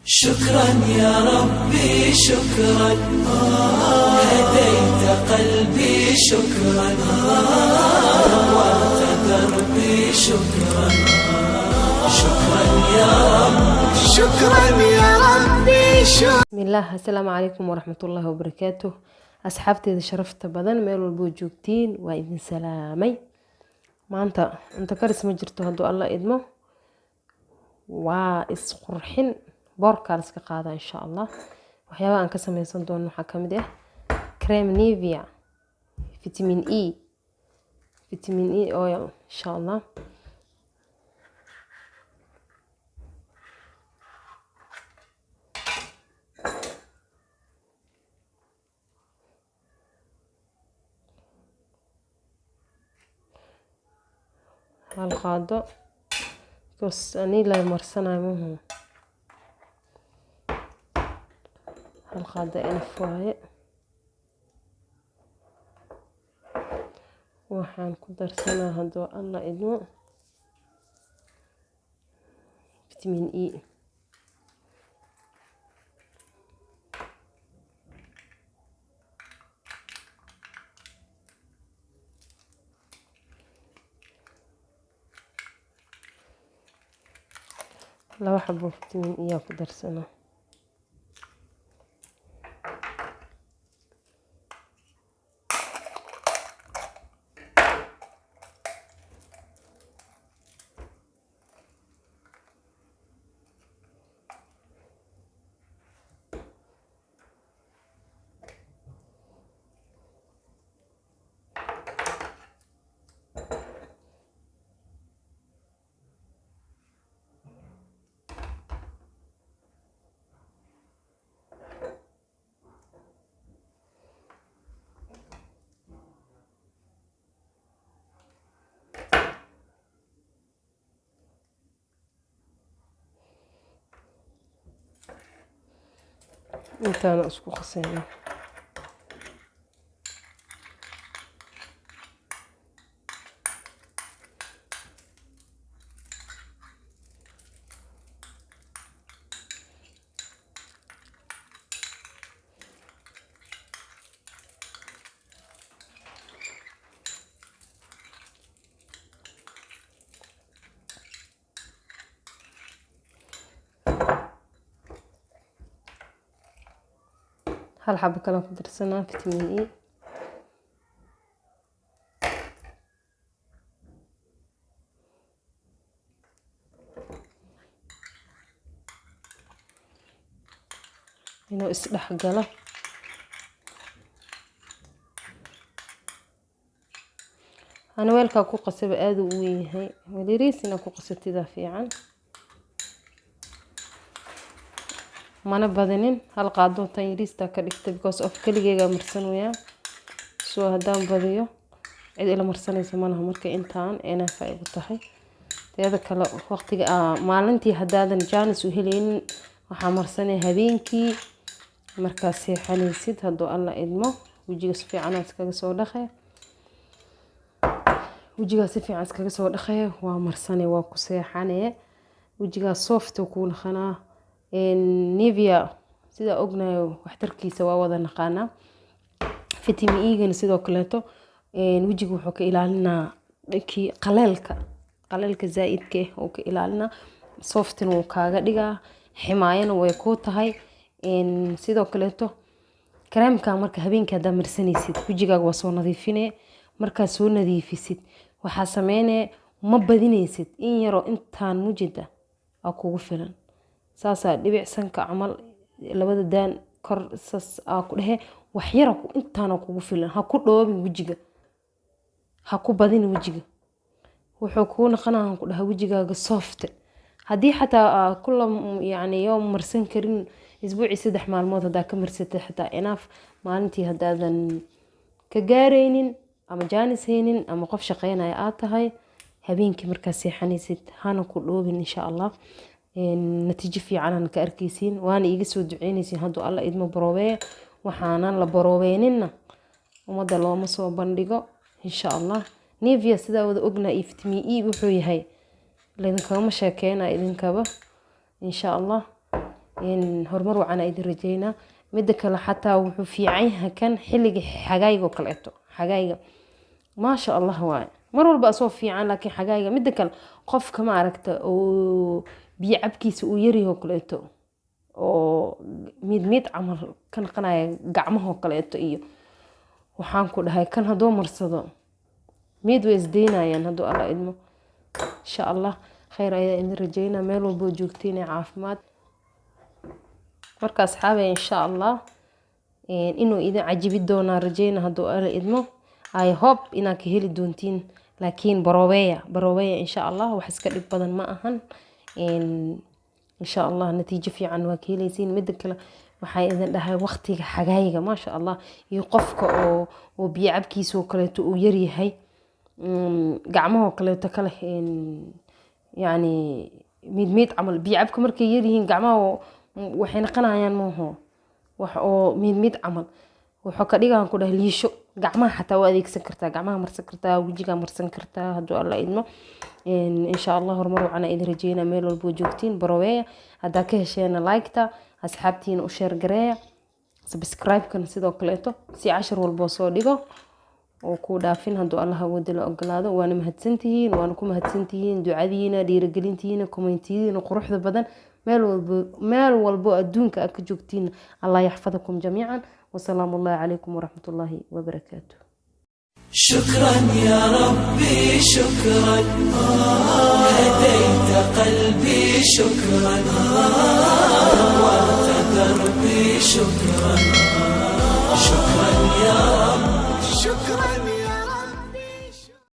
شكرا يا ربي شكرا هديت قلبي شكرا نورت دربي شكرا شكرا يا ربي شكرا يا ربي شكرا. بسم الله. السلام عليكم ورحمة الله وبركاته. أصحابتي شرفت بدن ميل والبو joogtiin waa idin salaamay. maanta inta karis ma jirto haduu Allah idmo waa isqurxin boorka iska qaada insha Allah. waxyaabaha aan ka sameeysan doono waxa kamid ah cream Nivea vitamin E oil insha Allah. هالقاعدة بس أني لا مرسنا مهم هالقاعدة إنفواي وحان كدر سنة هدو الله إدو فيتامين إي لو حبوا فيتامين إي كدر سنة intaana isku qasayna هل حابة كلام كدرسنا فيتامين إي إنه إصلاح قلة أنا ويلك أكو قصب آدو ويهي وليريس إن أكو قصبتي دافعا mana badinin hal qaado tan yariista ka dhigtay because of kaligeega marsan weeyaa soo hadaan badiyo cid ila marsanaysa malaha marka intaan ina faa'iido tahay teeda kale waqtiga maalintii hadaadan jaanis u helaynin waxa marsanay habeenkii marka seexanaysid haduu Allah idmo wajiga si fiican iskaga soo dhaqay wajiga si fiican iskaga soo dhaqay waa marsanay waa ku seexanay wajiga soft ku naqana Nivea sida ognayo waxtarkiisa waa wada naqaana vitamin E gan sidoo kaleeto wajiga wuxuu ka ilaalinaa dhankii qaleelka zaidka oo ka ilaalina softin uu kaaga dhigaa ximaayana way ku tahay sidoo kaleeto kareemka marka habeenkii hada marsanaysid wajigaaga waa soo nadiifinay marka soo nadiifisid waxa sameeyay ma badinaysid in yaro intaan mujida kugu filan saasa dhibicsanka camal labada daan kor sas ku dhahe wax yar intaan kugu filan ha ku dhoobin wajiga ha ku badin wajiga wuxuu ku naqanaa ku dhaha wajigaaga soft hadii xataa kula yani yoom marsan karin isbuuci 3 maalmood hada ka marsatay xataa enough maalintii hadaadan ka gaareynin ama jaanis haynin ama qof shaqeynaya aad tahay habeenkii marka seexanaysid hana ku dhoobin insha Allah natiijo fiican ka arkaysiin waana iga soo duceynaysiin haduu Allah idmo baroowe waxaana la barooweynina umada looma soo bandhigo insha Allah. Nivea sida wada ogna vitamin E wuxuu yahay لأن كمان شاكينا إذن كبا إن شاء الله horumar wacan idin rajeynaa. mida kale xataa wuxuu fiican yahay kan xilliga xagayga kaleeto, xagayga maasha allah waaye mar walba asoo fiican, laakiin xagayga mida kale qofka ma aragta oo biyo cabkiisa uu yaryaho kaleeto oo mid camal ka naqanaya gacmaho kaleeto iyo waxaan ku dhahay kan hadoo marsado mid way isdeynayaan haduu alla idmo. insha allah khayr ayaa idin rajeynaa meel walbo joogtiin caafimaad. marka asxaabe insha allah inuu idin cajibi doonaa rajeyna haduu alla idmo. I hope inaad ka heli doontiin, laakiin baroobeya insha allah wax iska dhib badan ma ahan. insha allah natiijo fiican waa ka helaysiin. mida kale waxay idin dhahay waqtiga xagayga maasha allah iyo qofka oo biyo cabkiisa oo kaleeto uu yaryahay gacmaho kaleeto kale yani mid camal biyo cabka markay yaryihiin gacmaha waxay naqanayaan maaho wax oo mid camal wuxuu ka dhigaan ku dhahay liisho. gacmaha xataa waa adeegsan kartaa, gacmaha marsan kartaa, wajiga marsan kartaa haduu alla idmo. insha allah horumar wacan idin rajeynaa meel walbo joogtiin. baroobeya hadaa ka hesheena like-ta, asxaabtiina u share gareeya, subscribe-kan sidoo kaleeto si cashar walbo soo dhigo oo ku dhaafin haduu allah wada la ogolaado. waana mahadsantihiin, waana ku mahadsantihiin ducadiina, dhiirigelintiina, kommentiyiina quruxda badan. meel walbo adduunka aad ka joogtiin. allah yaxfadakum jamiican. وسلام الله عليكم ورحمة الله وبركاته. شكرا يا ربي شكرا، هديت قلبي شكرا، نورت دربي شكرا، شكرا يا رب شكرا.